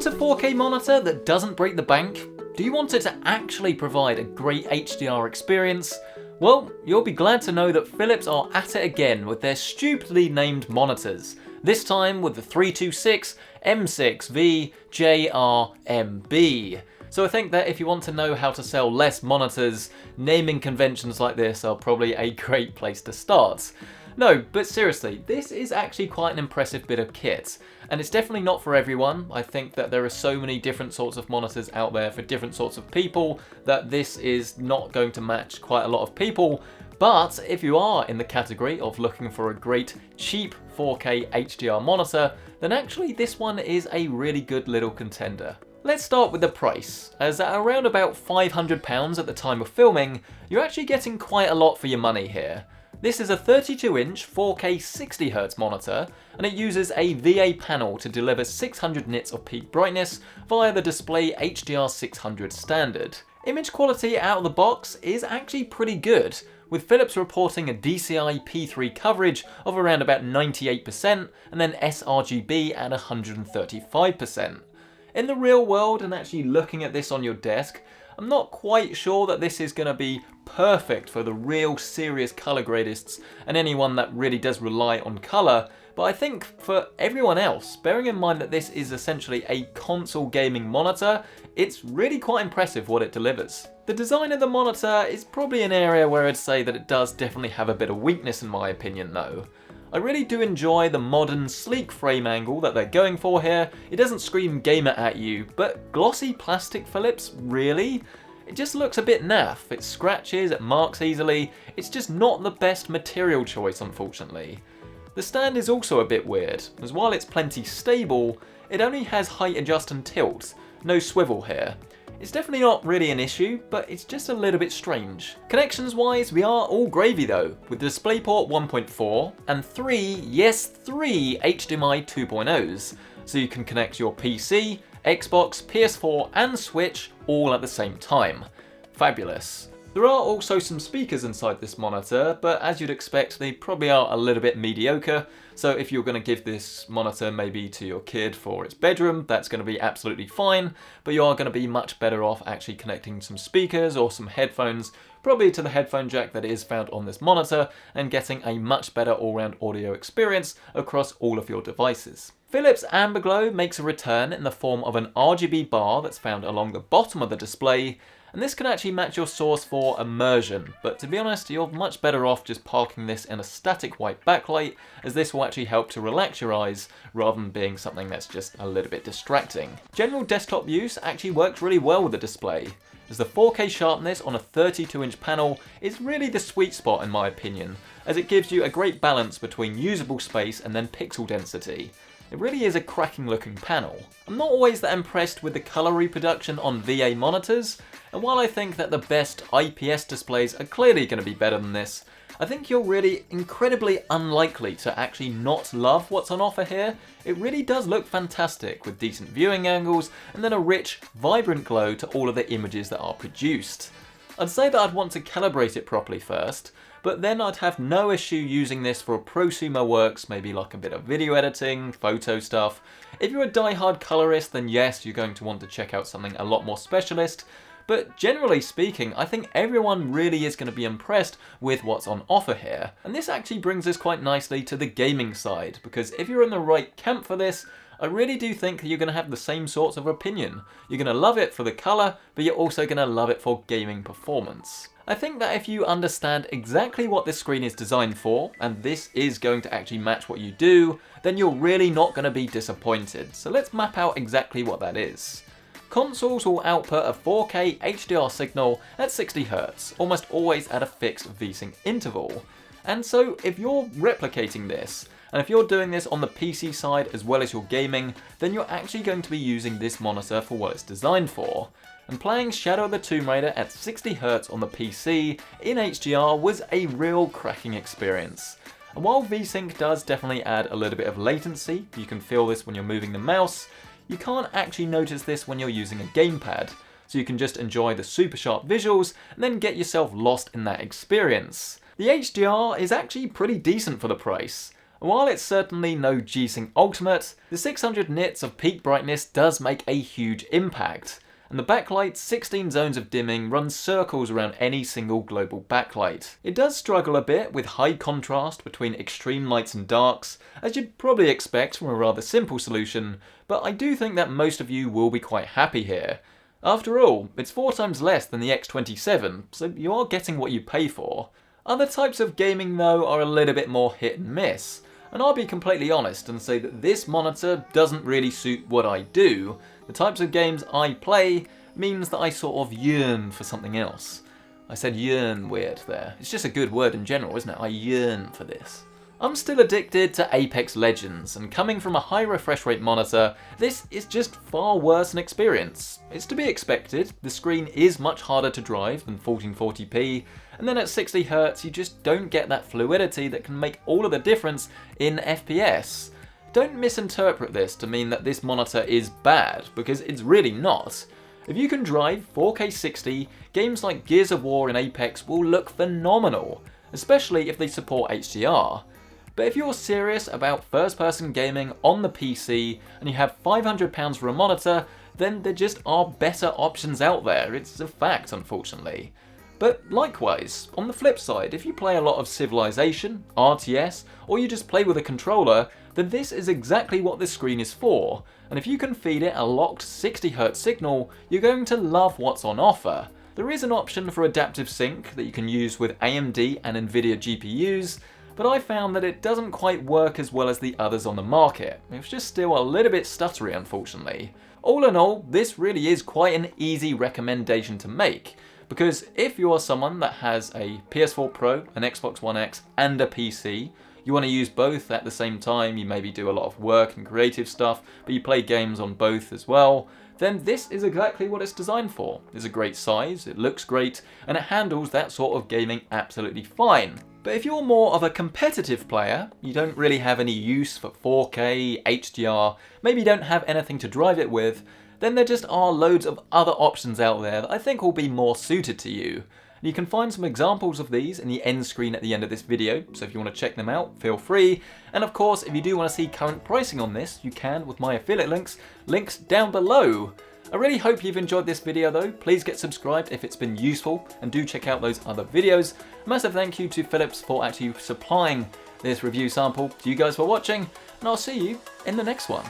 a 4K monitor that doesn't break the bank? Do you want it to actually provide a great HDR experience? Well, you'll be glad to know that Philips are at it again with their stupidly named monitors, this time with the 326M6VJRMB. So I think that if you want to know how to sell less monitors, naming conventions like this are probably a great place to start. No, but seriously, this is actually quite an impressive bit of kit, and it's definitely not for everyone. I think that there are so many different sorts of monitors out there for different sorts of people that this is not going to match quite a lot of people. But if you are in the category of looking for a great, cheap 4K HDR monitor, then actually this one is a really good little contender. Let's start with the price, as at around about £500 at the time of filming, you're actually getting quite a lot for your money here. This is a 32-inch 4K 60Hz monitor, and it uses a VA panel to deliver 600 nits of peak brightness via the display HDR 600 standard. Image quality out of the box is actually pretty good, with Philips reporting a DCI P3 coverage of around about 98% and then sRGB at 135%. In the real world, and actually looking at this on your desk, I'm not quite sure that this is going to be perfect for the real serious colour gradists and anyone that really does rely on colour, but I think for everyone else, bearing in mind that this is essentially a console gaming monitor, it's really quite impressive what it delivers. The design of the monitor is probably an area where I'd say that it does definitely have a bit of weakness in my opinion though. I really do enjoy the modern, sleek frame angle that they're going for here. It doesn't scream gamer at you, but glossy plastic Philips, really? It just looks a bit naff. It scratches, it marks easily. It's just not the best material choice, unfortunately. The stand is also a bit weird, as while it's plenty stable, it only has height adjust and tilt, no swivel here. It's definitely not really an issue, but it's just a little bit strange. Connections wise, we are all gravy though, with DisplayPort 1.4 and three HDMI 2.0s, so you can connect your PC, Xbox, PS4 and Switch all at the same time. Fabulous. There are also some speakers inside this monitor, but as you'd expect, they probably are a little bit mediocre. So if you're going to give this monitor maybe to your kid for its bedroom, that's going to be absolutely fine, but you are going to be much better off actually connecting some speakers or some headphones, probably to the headphone jack that is found on this monitor, and getting a much better all-round audio experience across all of your devices. Philips Amberglow makes a return in the form of an RGB bar that's found along the bottom of the display, and this can actually match your source for immersion, but to be honest, you're much better off just parking this in a static white backlight, as this will actually help to relax your eyes rather than being something that's just a little bit distracting. General desktop use actually works really well with the display, as the 4K sharpness on a 32-inch panel is really the sweet spot in my opinion, as it gives you a great balance between usable space and then pixel density. It really is a cracking looking panel. I'm not always that impressed with the colour reproduction on VA monitors, and while I think that the best IPS displays are clearly going to be better than this, I think you're really incredibly unlikely to actually not love what's on offer here. It really does look fantastic with decent viewing angles and then a rich, vibrant glow to all of the images that are produced. I'd say that I'd want to calibrate it properly first, but then I'd have no issue using this for prosumer works, maybe like a bit of video editing, photo stuff. If you're a die-hard colorist, then yes, you're going to want to check out something a lot more specialist, but generally speaking, I think everyone really is going to be impressed with what's on offer here. And this actually brings us quite nicely to the gaming side, because if you're in the right camp for this, I really do think that you're going to have the same sorts of opinion. You're going to love it for the colour, but you're also going to love it for gaming performance. I think that if you understand exactly what this screen is designed for, and this is going to actually match what you do, then you're really not going to be disappointed. So let's map out exactly what that is. Consoles will output a 4K HDR signal at 60Hz, almost always at a fixed VSync interval. And so if you're replicating this, and if you're doing this on the PC side as well as your gaming, then you're actually going to be using this monitor for what it's designed for. And playing Shadow of the Tomb Raider at 60Hz on the PC in HDR was a real cracking experience. And while VSync does definitely add a little bit of latency, you can feel this when you're moving the mouse, you can't actually notice this when you're using a gamepad. So you can just enjoy the super sharp visuals and then get yourself lost in that experience. The HDR is actually pretty decent for the price. And while it's certainly no G-Sync Ultimate, the 600 nits of peak brightness does make a huge impact. And the backlight's 16 zones of dimming run circles around any single global backlight. It does struggle a bit with high contrast between extreme lights and darks, as you'd probably expect from a rather simple solution, but I do think that most of you will be quite happy here. After all, it's 4 times less than the X27, so you are getting what you pay for. Other types of gaming though are a little bit more hit and miss, and I'll be completely honest and say that this monitor doesn't really suit what I do. The types of games I play means that I sort of yearn for something else. I said yearn weird there. It's just a good word in general, isn't it? I yearn for this. I'm still addicted to Apex Legends, and coming from a high refresh rate monitor, this is just far worse an experience. It's to be expected, the screen is much harder to drive than 1440p, and then at 60Hz you just don't get that fluidity that can make all of the difference in FPS. Don't misinterpret this to mean that this monitor is bad, because it's really not. If you can drive 4K 60, games like Gears of War and Apex will look phenomenal, especially if they support HDR. But if you're serious about first-person gaming on the PC and you have £500 for a monitor, then there just are better options out there. It's a fact, unfortunately. But likewise, on the flip side, if you play a lot of Civilization, RTS, or you just play with a controller, then this is exactly what this screen is for. And if you can feed it a locked 60Hz signal, you're going to love what's on offer. There is an option for adaptive sync that you can use with AMD and Nvidia GPUs, but I found that it doesn't quite work as well as the others on the market. It's just still a little bit stuttery, unfortunately. All in all, this really is quite an easy recommendation to make, because if you're someone that has a PS4 Pro, an Xbox One X, and a PC, you want to use both at the same time, you maybe do a lot of work and creative stuff, but you play games on both as well, then this is exactly what it's designed for. It's a great size, it looks great, and it handles that sort of gaming absolutely fine. But if you're more of a competitive player, you don't really have any use for 4K, HDR, maybe you don't have anything to drive it with, then there just are loads of other options out there that I think will be more suited to you. And you can find some examples of these in the end screen at the end of this video, so if you want to check them out, feel free. And of course, if you do want to see current pricing on this, you can with my affiliate links down below. I really hope you've enjoyed this video though. Please get subscribed if it's been useful, and do check out those other videos. A massive thank you to Philips for actually supplying this review sample. To you guys for watching, and I'll see you in the next one.